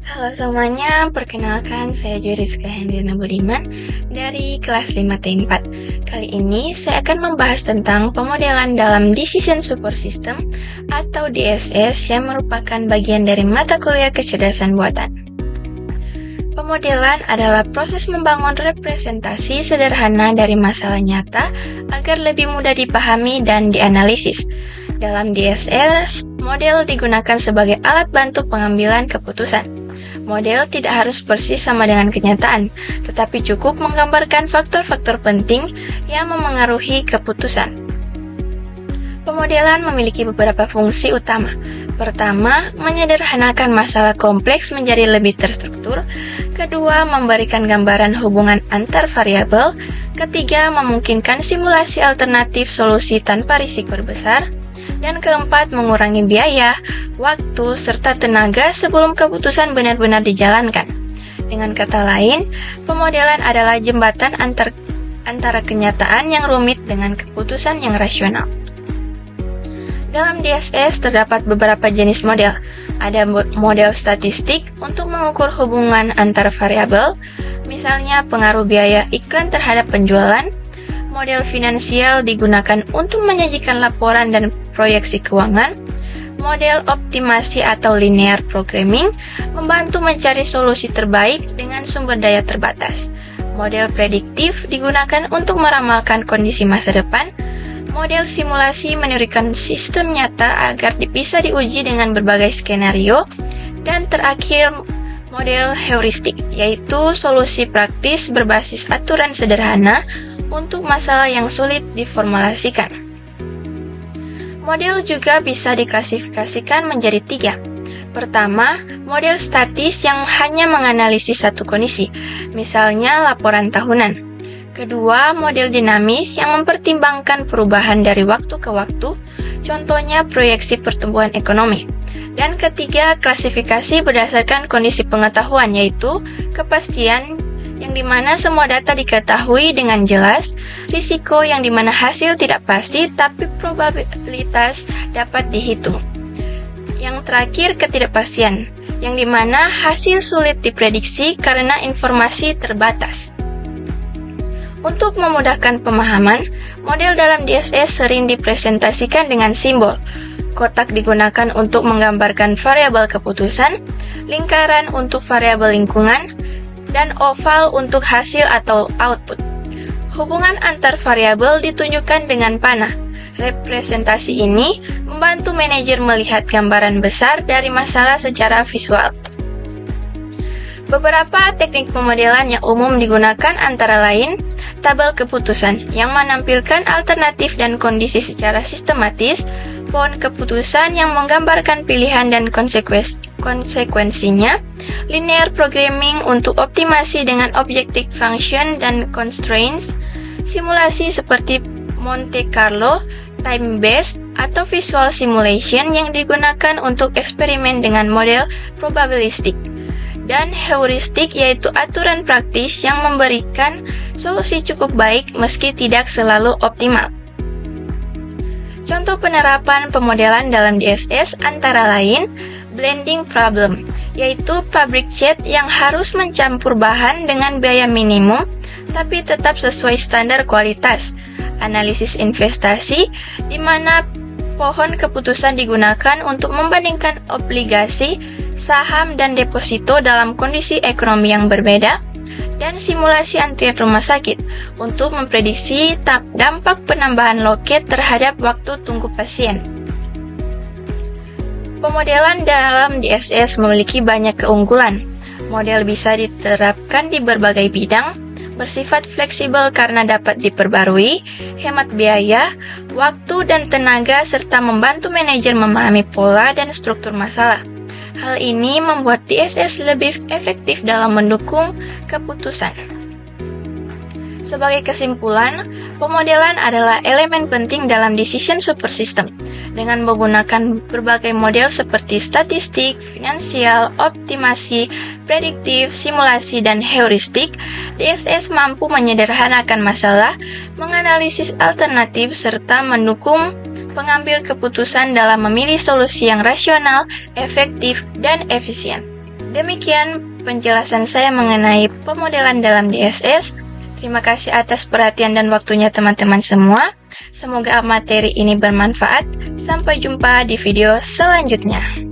Halo semuanya, perkenalkan saya Rizka Hendrina Budiman dari kelas 5T4. Kali ini saya akan membahas tentang pemodelan dalam Decision Support System atau DSS yang merupakan bagian dari mata kuliah kecerdasan buatan. Pemodelan adalah proses membangun representasi sederhana dari masalah nyata agar lebih mudah dipahami dan dianalisis. Dalam DSS, model digunakan sebagai alat bantu pengambilan keputusan. Model tidak harus persis sama dengan kenyataan, tetapi cukup menggambarkan faktor-faktor penting yang memengaruhi keputusan. Pemodelan memiliki beberapa fungsi utama. Pertama, menyederhanakan masalah kompleks menjadi lebih terstruktur. Kedua, memberikan gambaran hubungan antar variabel. Ketiga, memungkinkan simulasi alternatif solusi tanpa risiko besar. Dan keempat, mengurangi biaya, waktu, serta tenaga sebelum keputusan benar-benar dijalankan. Dengan kata lain, pemodelan adalah jembatan antara kenyataan yang rumit dengan keputusan yang rasional. Dalam DSS terdapat beberapa jenis model. Ada model statistik untuk mengukur hubungan antar variabel, misalnya pengaruh biaya iklan terhadap penjualan. Model finansial digunakan untuk menyajikan laporan dan proyeksi keuangan. Model optimasi atau linear programming membantu mencari solusi terbaik dengan sumber daya terbatas. Model prediktif digunakan untuk meramalkan kondisi masa depan. Model simulasi menirukan sistem nyata agar bisa diuji dengan berbagai skenario. Dan terakhir, model heuristik, yaitu solusi praktis berbasis aturan sederhana untuk masalah yang sulit diformulasikan. Model juga bisa diklasifikasikan menjadi 3. Pertama, model statis yang hanya menganalisis satu kondisi, misalnya laporan tahunan. Kedua, model dinamis yang mempertimbangkan perubahan dari waktu ke waktu, contohnya proyeksi pertumbuhan ekonomi. Dan ketiga, klasifikasi berdasarkan kondisi pengetahuan, yaitu kepastian yang dimana semua data diketahui dengan jelas, risiko yang dimana hasil tidak pasti tapi probabilitas dapat dihitung. Yang terakhir, ketidakpastian, yang dimana hasil sulit diprediksi karena informasi terbatas. Untuk memudahkan pemahaman, model dalam DSS sering dipresentasikan dengan simbol. Kotak digunakan untuk menggambarkan variabel keputusan, lingkaran untuk variabel lingkungan, dan oval untuk hasil atau output. Hubungan antar variabel ditunjukkan dengan panah. Representasi ini membantu manajer melihat gambaran besar dari masalah secara visual. Beberapa teknik pemodelan yang umum digunakan antara lain tabel keputusan yang menampilkan alternatif dan kondisi secara sistematis, pohon keputusan yang menggambarkan pilihan dan konsekuensinya, linear programming untuk optimasi dengan objective function dan constraints, simulasi seperti Monte Carlo, time-based, atau visual simulation yang digunakan untuk eksperimen dengan model probabilistik, dan heuristik yaitu aturan praktis yang memberikan solusi cukup baik meski tidak selalu optimal. Contoh penerapan pemodelan dalam DSS antara lain blending problem, yaitu pabrik cat yang harus mencampur bahan dengan biaya minimum tapi tetap sesuai standar kualitas. Analisis investasi, di mana pohon keputusan digunakan untuk membandingkan obligasi, saham, dan deposito dalam kondisi ekonomi yang berbeda, dan simulasi antrian rumah sakit untuk memprediksi dampak penambahan loket terhadap waktu tunggu pasien. Pemodelan dalam DSS memiliki banyak keunggulan. Model bisa diterapkan di berbagai bidang, bersifat fleksibel karena dapat diperbarui, hemat biaya, waktu dan tenaga, serta membantu manajer memahami pola dan struktur masalah. Hal ini membuat DSS lebih efektif dalam mendukung keputusan. Sebagai kesimpulan, pemodelan adalah elemen penting dalam decision support system. Dengan menggunakan berbagai model seperti statistik, finansial, optimasi, prediktif, simulasi, dan heuristik, DSS mampu menyederhanakan masalah, menganalisis alternatif, serta mendukung pengambil keputusan dalam memilih solusi yang rasional, efektif, dan efisien. Demikian penjelasan saya mengenai pemodelan dalam DSS. Terima kasih atas perhatian dan waktunya teman-teman semua. Semoga materi ini bermanfaat. Sampai jumpa di video selanjutnya.